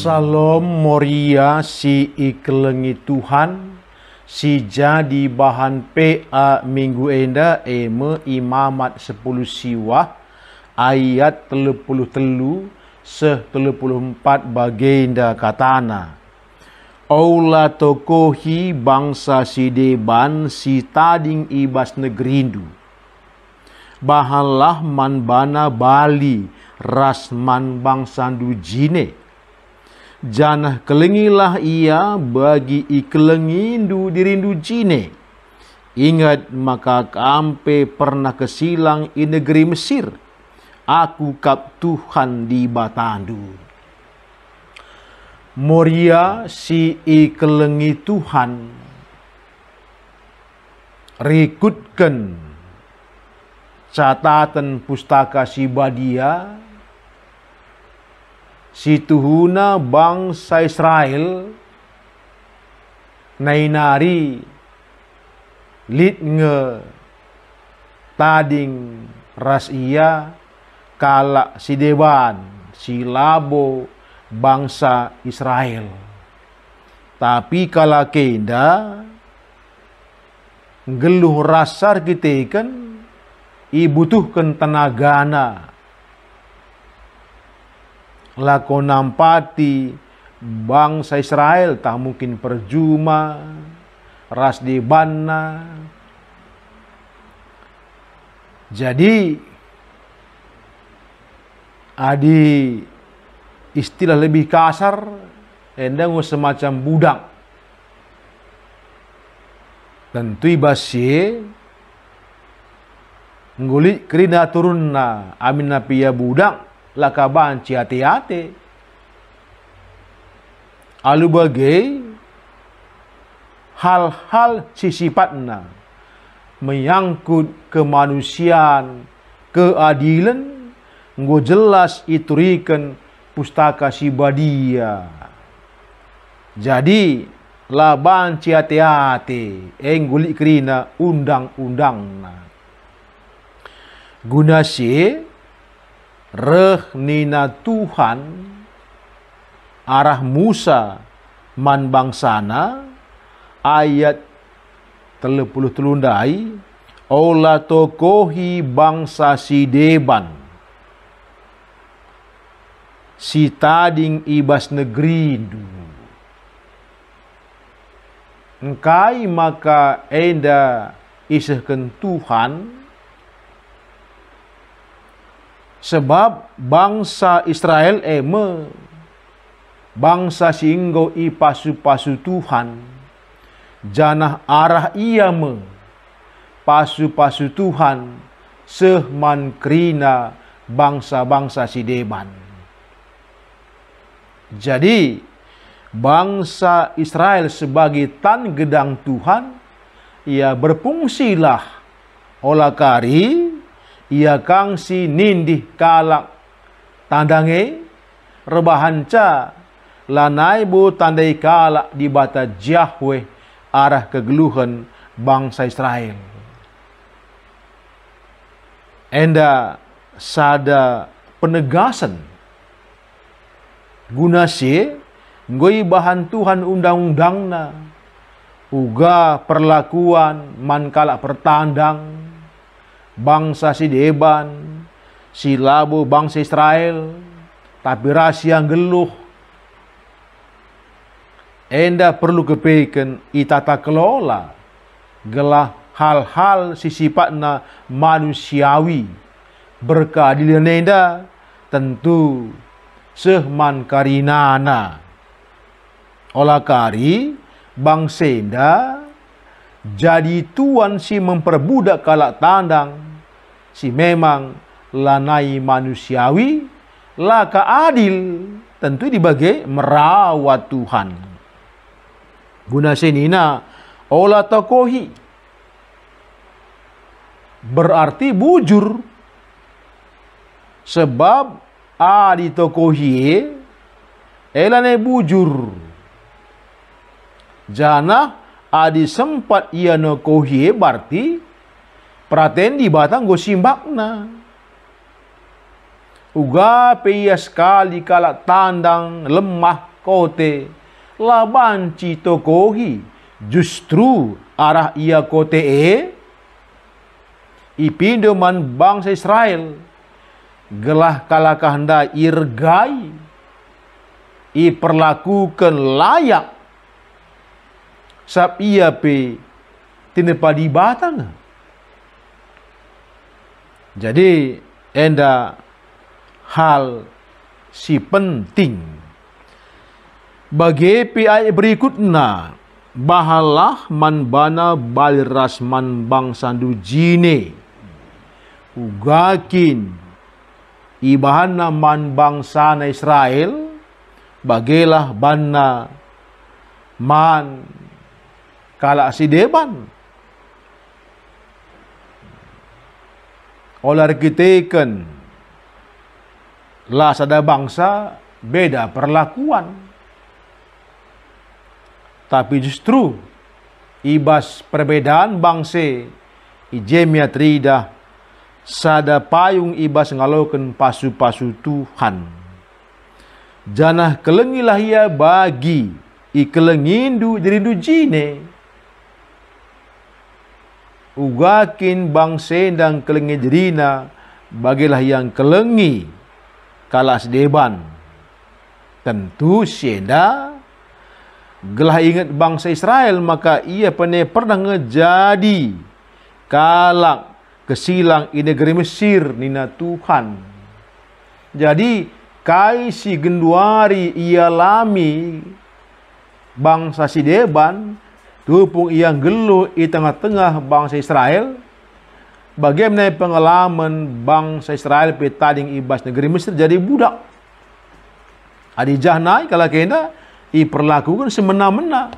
Salom Moria si iklengi Tuhan, si jadi bahan PA minggu enda imamat 10 siwah ayat 33 34 bagenda katana. Aula tokohi bangsa si deban si tading ibas negerindu. Bahalah man bana Bali rasman bangsandu jine. Janah kelengilah ia bagi ikelengindu dirindu jine. Ingat maka kampe pernah kesilang i negeri Mesir. Aku kap Tuhan di batandu. Moria si ikelengi Tuhan. Rikutkan catatan pustaka si Badia. Si tuhuna bangsa Israel nainari lit nge tading ras ia kalak si dewan si labo bangsa Israel. Tapi kala kenda geluh rasar kita kan ibutuhkan tenagana lako nampati bangsa Israel tak mungkin perjuma ras di banna. Jadi adi istilah lebih kasar endang semacam budak. Tentu ibasye ngulik kerina turunna amin napiya budak lakaban hati-hati. Alu bagai hal-hal sifatna menyangkut kemanusiaan, keadilan, nggo jelas iturikan pustaka si Badia. Jadi laban hati-hati enggulik kerina undang-undangna. Gunasi rehnina Tuhan arah Musa man bangsana ayat 33 dai ola tokohi bangsa si deban si tading ibas negeri du engkai maka enda isehken Tuhan. Sebab bangsa Israel bangsa singgo i pasu-pasu Tuhan. Janah arah ia pasu-pasu Tuhan sehman krina bangsa-bangsa si deban. Jadi bangsa Israel sebagai tan gedang Tuhan ia berfungsilah olah kari ia kang si nindih kalak tandange rebahanca lanai bu tandai kalak di bata Yahweh arah kegeluhan bangsa Israel. Enda sada penegasan gunasi ngoi bahan Tuhan undang-undangna uga perlakuan man kalak pertandang bangsa si deban, si labo bangsa Israel, tapi rahasia geluh. Enda perlu kepeken itata kelola, gelah hal-hal sifatna manusiawi, berkeadilan enda tentu sehman karinana. Olah kari bangsa enda jadi tuan si memperbudak kalak tandang. Si memang lanai manusiawi, laka adil, tentu dibagai merawat Tuhan. Guna senina, olah tokohi. Berarti bujur. Sebab adi tokohi, elane bujur. Jana adi sempat ia nokohi berarti praten di batang go simbakna. Uga pia sekali kalak tandang lemah kote laban citokohi justru arah ia kote ipindo man bangsa Israel gelah kalakah handa irgai perlakukan layak sab ia pe tinepa di batang. Jadi enda hal si penting bagi ayat berikutnya bahalah man bana balras man bangsa dujine ugakin ibahana man bangsa na Israel bagelah bana man kala si deban olar kiteken lah sada bangsa beda perlakuan. Tapi justru ibas perbedaan bangsa ijemia trida sada payung ibas ngaloken pasu-pasu Tuhan. Janah kelengilah ia bagi ikelengindu jerindu jine. Ugakin bangsa dan kelengi jerina bagilah yang kelengi kalas deban. Tentu sienda gelah ingat bangsa Israel maka ia pernah ngejadi kalak kesilang di negeri Mesir nina Tuhan. Jadi kai si genduari ia lami bangsa si deban tupung ia geluh di tengah-tengah bangsa Israel. Bagaimana pengalaman bangsa Israel petading ibas negeri Mesir jadi budak. Adi jahnai kalau kena diperlakukan semena-mena.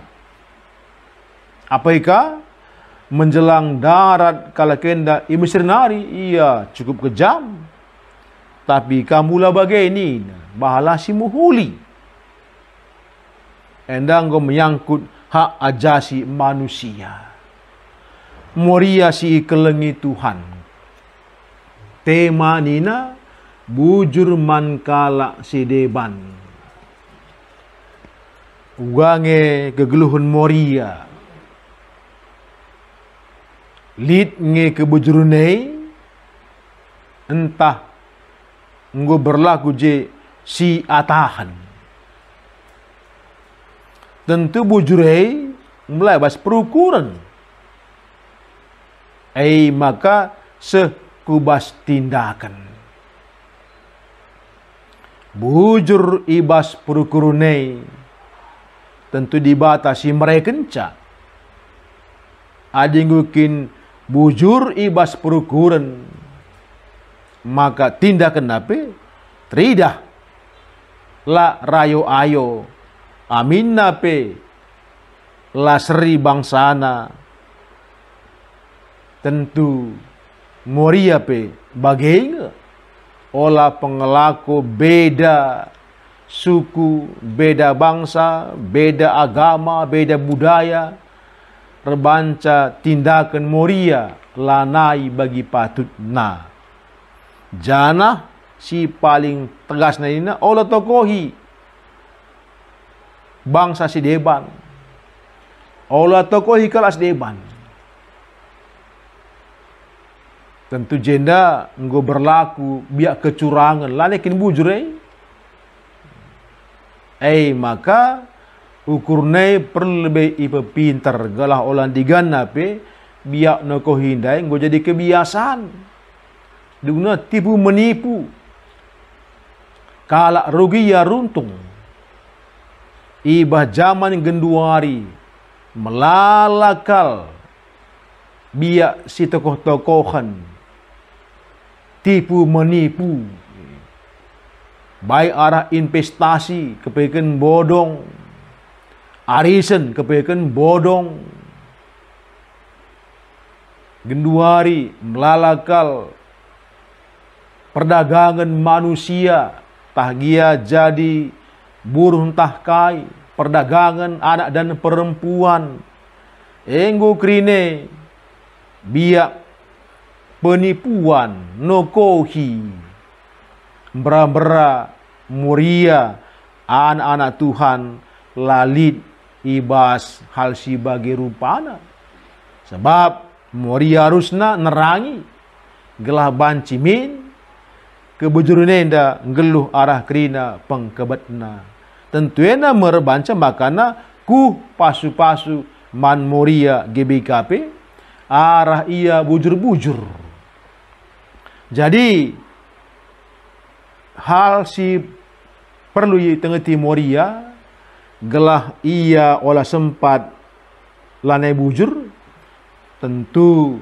Apakah menjelang darat kalau kena i Mesir nari ia cukup kejam. Tapi kamulah bagai ini bahala si muhuli. Endang go menyangkut hak ajasi manusia. Moria si kelengi Tuhan. Tema nina bujur man kala si deban. Ugange kegeluhun moria. Lid nge kebujurunei entah nggo berlaku je si atahan. Tentu bujurei mulai bas perukuran. Maka sekubas tindakan. Bujur ibas perukurunei tentu dibatasi mereka kenca. Adingukin bujur ibas perukuran maka tindakan apa? Tridah la rayo ayo amin nape la seri bangsana. Tentu moria pe bagaimana olah pengelaku beda suku, beda bangsa, beda agama, beda budaya, rebanca tindakan moria lanai bagi patut na. Jana si paling tegas na ina olah tokohi bangsa si deban. Olah tokohi kelas deban. Tentu jenda nggo berlaku biak kecurangan lanekin bujure. Maka ukurnai perlu lebih ipe pintar galah olan digana pe biak noko hindai nggo jadi kebiasaan. Dugna tipu menipu. Kalak rugi ya runtung. Ibah zaman genduari melalakal biak si tokoh-tokohan tipu menipu, baik arah investasi kepekan bodong, arisan kepekan bodong, genduari melalakal perdagangan manusia, tahgia jadi buruh tahkai, perdagangan anak dan perempuan, enggo krine biak penipuan, nokohi, bera-bera muria anak-anak Tuhan lalit ibas hal si bagi rupana. Sebab muria harusna nerangi gelah bancimin kebujurunenda geluh arah kerina pengkebetna. Tentuena merbanca makana ku pasu-pasu man muria GBKP arah ia bujur-bujur. Jadi hal si perlu tengeti muria gelah ia olah sempat lanai bujur, tentu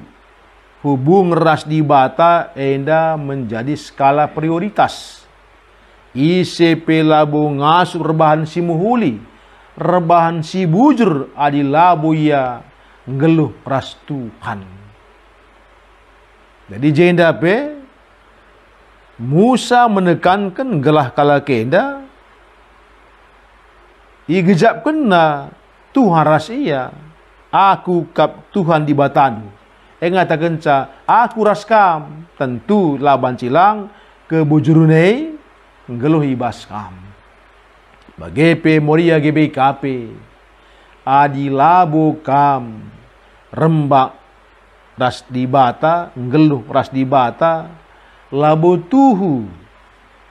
hubung ras di bata enda menjadi skala prioritas. ICP labu ngasup rebahan si muhuli, rebahan si bujur adi labu ia ngeluh ras Tuhan. Jadi jenda pe Musa menekankan gelah kala kenda igejapkan na Tuhan ras ia aku kap Tuhan di batanu engatakan ca aku raskam tentu laban cilang ke bujurunei ngeluh ibaskam bagepe moria GBKP adi labu kam rembak ras di bata ngeluh ras di bata labu tuhu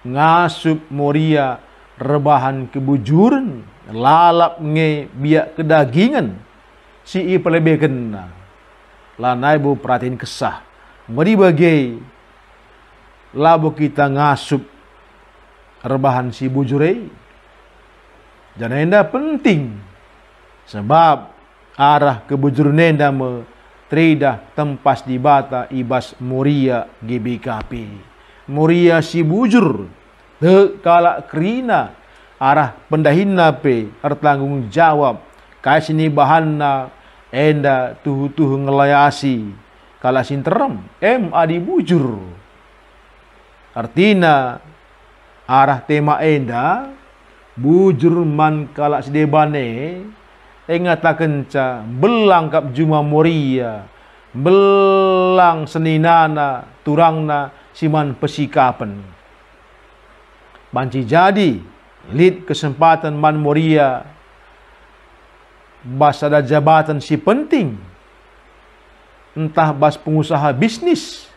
ngasup moria rebahan kebujuran lalap nge biak kedagingan si i pelebeken lanai bu perhatiin kesah mari bagai labu kita ngasup rebahan si bujurei jangan enda penting sebab arah kebujurunenda me tridah tempas di bata ibas muria GBKP muria si bujur te kala kerina arah pendahinna pe tertanggung jawab kai sini bahanna enda tuhu-tuhu ngelayasi kala sinterem adi bujur artina arah tema enda bujur man kala sidebane engataken ca belang kap juma moria belang seninana turangna siman pesikapen banci jadi lid kesempatan man moria bas ada jabatan si penting entah bas pengusaha bisnis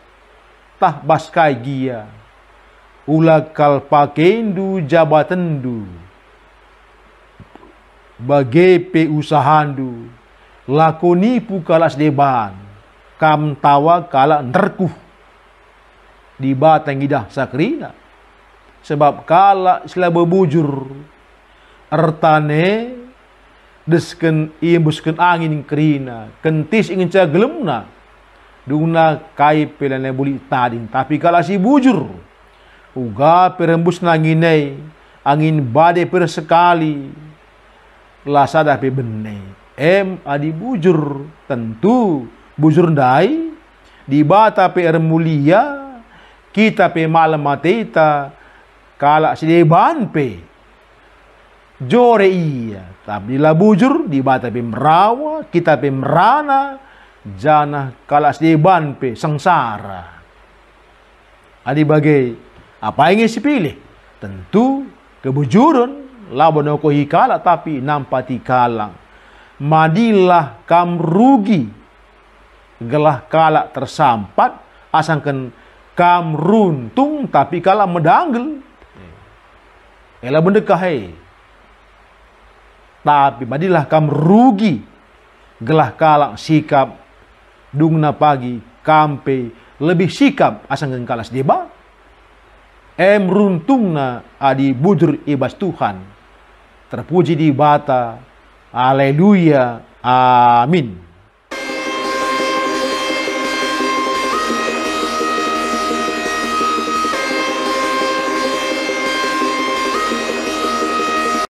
tah bas kai gia ulag kal pakendu jabatendu bagepe usahandu lakoni pu kalas deban kam tawa kala nerkuh di batang idah sakrina sebab kala sila bebujur ertane desken iembusken angin kerina kentis ingin ca gelemna duna kai pelane buli tadin tapi kala si bujur uga perembus nanginei angin badai per sekali lasada pe bene adi bujur tentu bujur ndai di bata pe mulia kita pe malam mateta kala sideban pe jore iya tapi la bujur di bata pe merawa kita pe merana jana kala sideban pe sengsara adi bagai apa yang dipilih tentu kebujuran labon ko hikala tapi nampati kalang madilah kam rugi gelah kala tersampat asangkan kam runtung tapi kala medanggel ela bendekah tapi madilah kam rugi gelah kala sikap dungna pagi kampe lebih sikap asangkan kala sedeba runtungna adi bujur ibas Tuhan terpuji di bata. Haleluya. Amin.